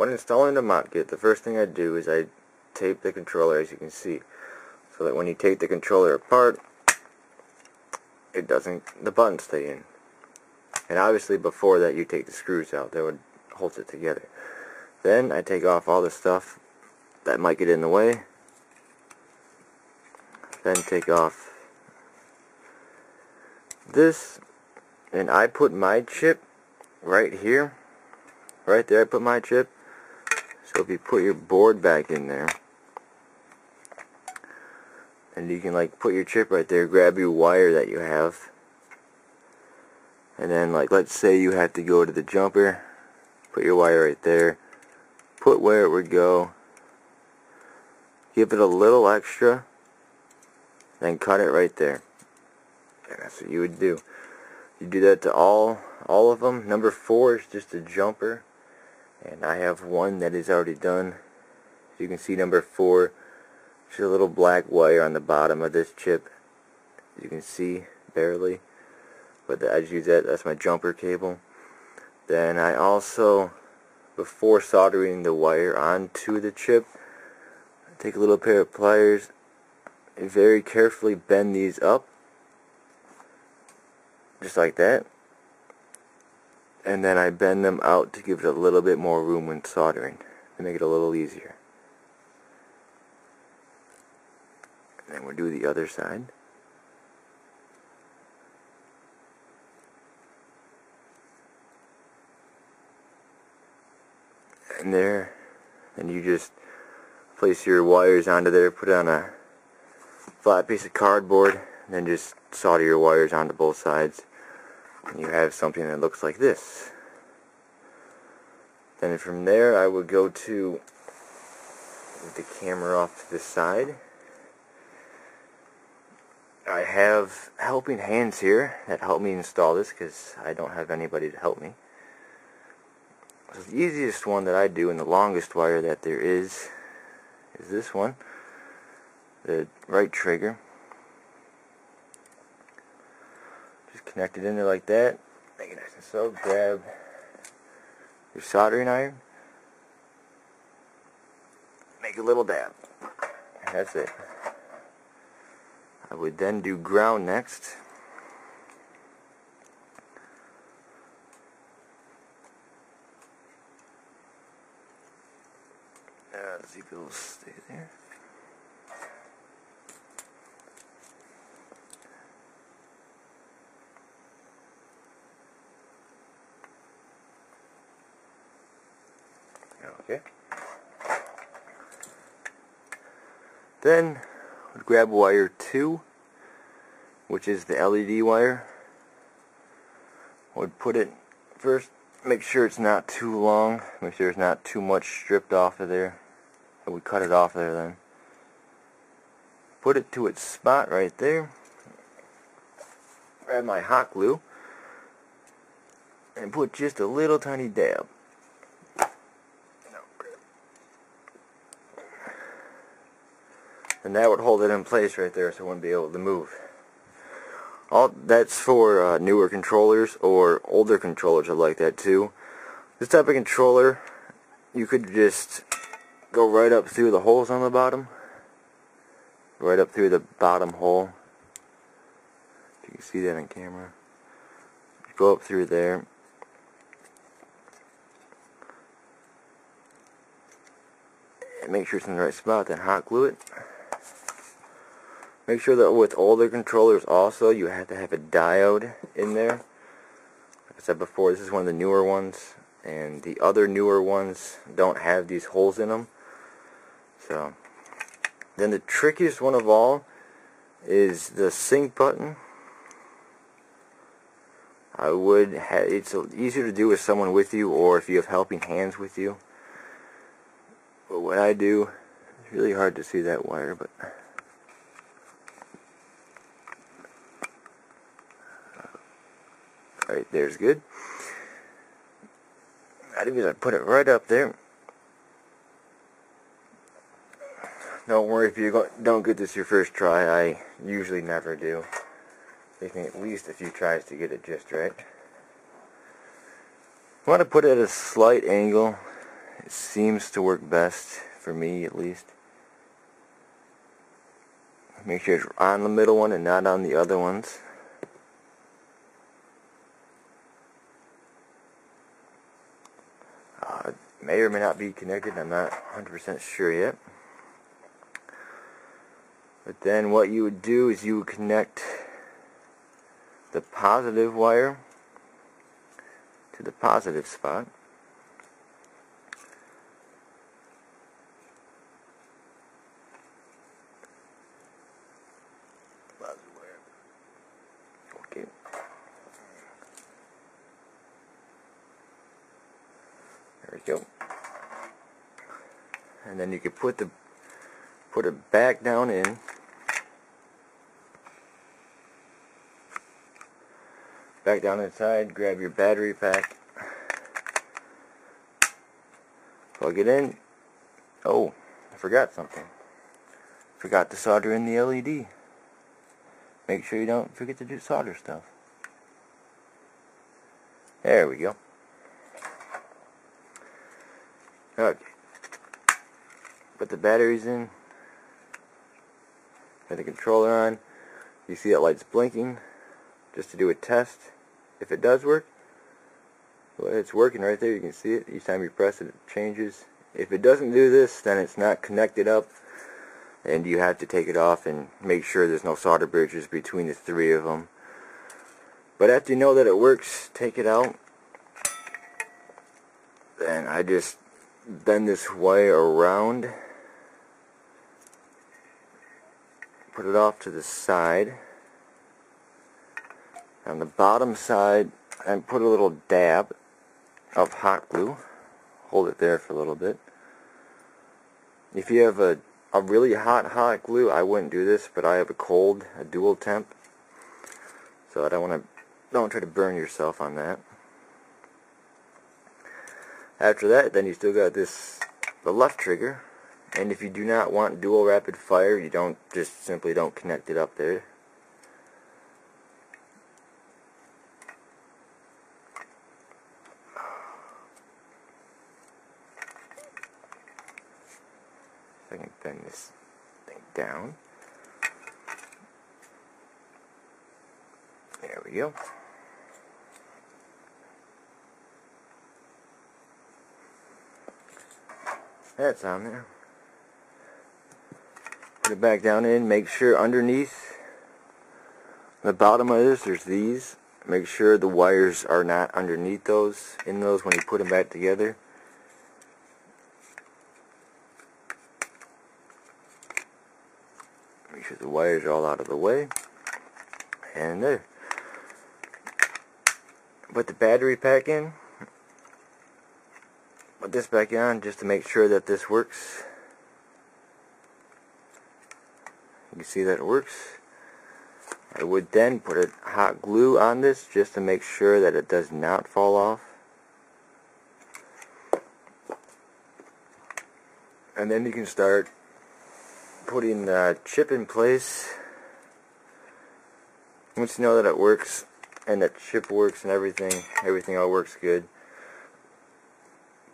when installing the mod kit, the first thing I do is I tape the controller, as you can see, so that when you take the controller apart, the buttons stay in. And obviously before that you take the screws out that would hold it together. Then I take off all the stuff that might get in the way. Then take off this, and I put my chip right here. Right there I put my chip. So if you put your board back in there, and you can like put your chip right there, grab your wire that you have, and then like let's say you have to go to the jumper, put your wire right there, put where it would go, give it a little extra, then cut it right there. And that's what you would do. You do that to all of them. Number 4 is just a jumper, and I have one that is already done. You can see number 4, just a little black wire on the bottom of this chip. You can see barely, but I just use that. That's my jumper cable. Then I also, before soldering the wire onto the chip, take a little pair of pliers and very carefully bend these up, just like that. And then I bend them out to give it a little bit more room when soldering, to make it a little easier. And then we'll do the other side. And there, and you just place your wires onto there, put it on a flat piece of cardboard, and then just solder your wires onto both sides, and you have something that looks like this. Then from there I would go to, with the camera off to the side, I have helping hands here that help me install this because I don't have anybody to help me. So the easiest one that I do, and the longest wire that there is this one, the right trigger. Just connect it in there like that, make it nice and so. Grab your soldering iron, make a little dab, and that's it. I would then do ground next. Let's see if it'll stay there. Okay. Then would grab wire 2, which is the LED wire. Would put it first, make sure it's not too long, make sure there's not too much stripped off of there. I would cut it off there then. Put it to its spot right there. Grab my hot glue and put just a little tiny dab. And that would hold it in place right there so it wouldn't be able to move. All that's for newer controllers, or older controllers are like that too. This type of controller, you could just go right up through the holes on the bottom. Right up through the bottom hole. If you can see that on camera. Go up through there. And make sure it's in the right spot, then hot glue it. Make sure that with older controllers also, you have to have a diode in there. Like I said before, this is one of the newer ones, and the other newer ones don't have these holes in them. So, then the trickiest one of all is the sync button. It's easier to do with someone with you, or if you have helping hands with you. But what I do, it's really hard to see that wire, but right there's good. I do is I put it right up there. Don't worry if you don't get this your first try. I usually never do. Taking at least a few tries to get it just right. You want to put it at a slight angle It seems to work best, for me at least. Make sure it's on the middle one and not on the other ones. May or may not be connected, I'm not 100% sure yet. But then what you would do is you would connect the positive wire to the positive spot. Okay. There we go. And then you can put it back down in. Back down inside, grab your battery pack, plug it in. Oh, I forgot something. Forgot to solder in the LED. Make sure you don't forget to do solder stuff. There we go. Okay. Put the batteries in. Put the controller on. You see that light's blinking. Just to do a test. If it does work, well, it's working right there. You can see it. Each time you press it, it changes. If it doesn't do this, then it's not connected up, and you have to take it off and make sure there's no solder bridges between the three of them. But after you know that it works, take it out. Then I just bend this wire around, put it off to the side. On the bottom side, I put a little dab of hot glue. Hold it there for a little bit. If you have a really hot glue, I wouldn't do this, but I have a dual temp. So I don't try to burn yourself on that. After that, then you still got the left trigger. And if you do not want dual rapid fire, you simply don't connect it up there. I can bend this thing down. There we go. That's on there. Put it back down in. Make sure underneath the bottom of this, there's these. Make sure the wires are not underneath those, in those when you put them back together. Make sure the wires are all out of the way. And there. Put the battery pack in. Put this back on just to make sure that this works. You can see that it works. I would then put a hot glue on this just to make sure that it does not fall off. And then you can start putting the chip in place. Once you know that it works and that chip works and everything all works good,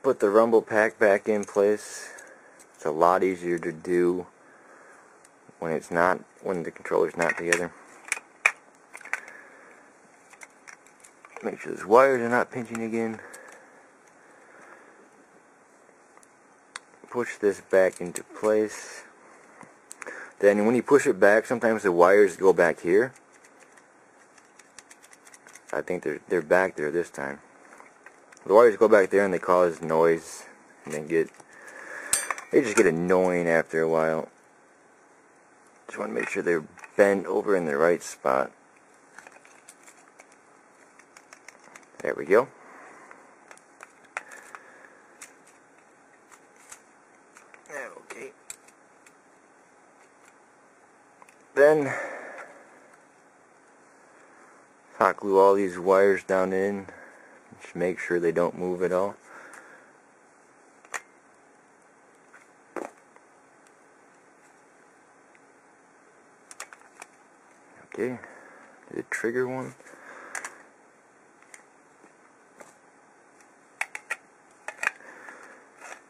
put the rumble pack back in place. It's a lot easier to do when the controller's not together. Make sure those wires are not pinching again. Push this back into place. Then when you push it back, sometimes the wires go back here. I think they're back there this time. The wires go back there and they cause noise, and they just get annoying after a while. Just want to make sure they're bent over in the right spot. There we go. Okay. Then hot glue all these wires down in. Just make sure they don't move at all. Okay, the trigger one.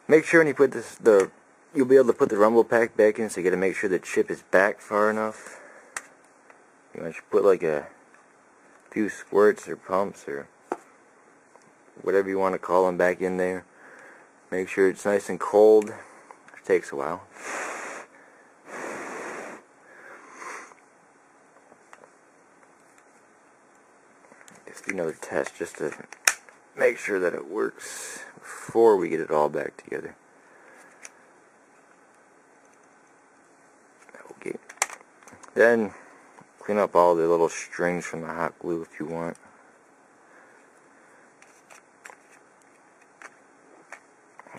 Make sure when you put this, you'll be able to put the rumble pack back in, so you got to make sure the chip is back far enough. You want to put like a few squirts or pumps or whatever you want to call them back in there. Make sure it's nice and cold. It takes a while. Just do another test just to make sure that it works before we get it all back together. Okay. Then clean up all the little strings from the hot glue if you want.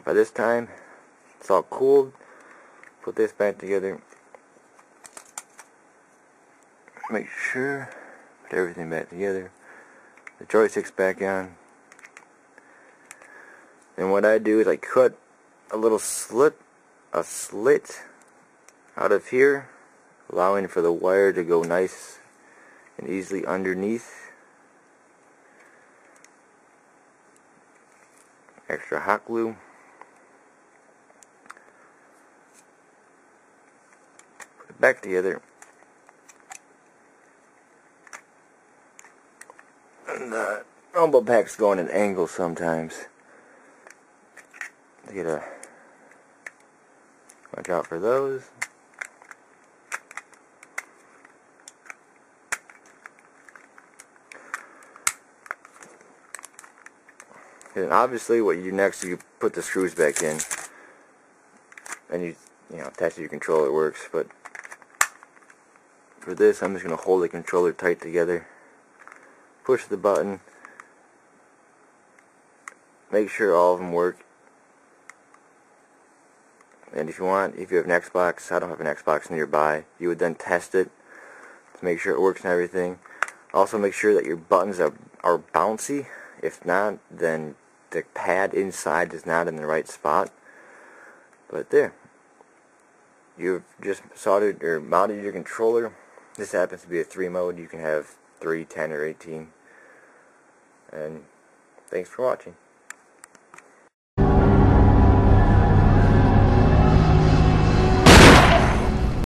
By this time, it's all cooled. Put this back together. Make sure, put everything back together. The joystick's back on. And what I do is I cut a little slit out of here, allowing for the wire to go nice and easily underneath. Extra hot glue. Put it back together. And the rumble packs go in an angle sometimes. You gotta watch out for those. And obviously what you do next is you put the screws back in and you attach to your controller. It works, but for this I'm just going to hold the controller tight together, push the button, make sure all of them work. And if you have an Xbox, I don't have an Xbox nearby, you would then test it to make sure it works and everything. Also make sure that your buttons are bouncy. If not, then the pad inside is not in the right spot. But there, you've just soldered or mounted your controller. This happens to be a 3 mode. You can have 3, 10, or 18. And thanks for watching.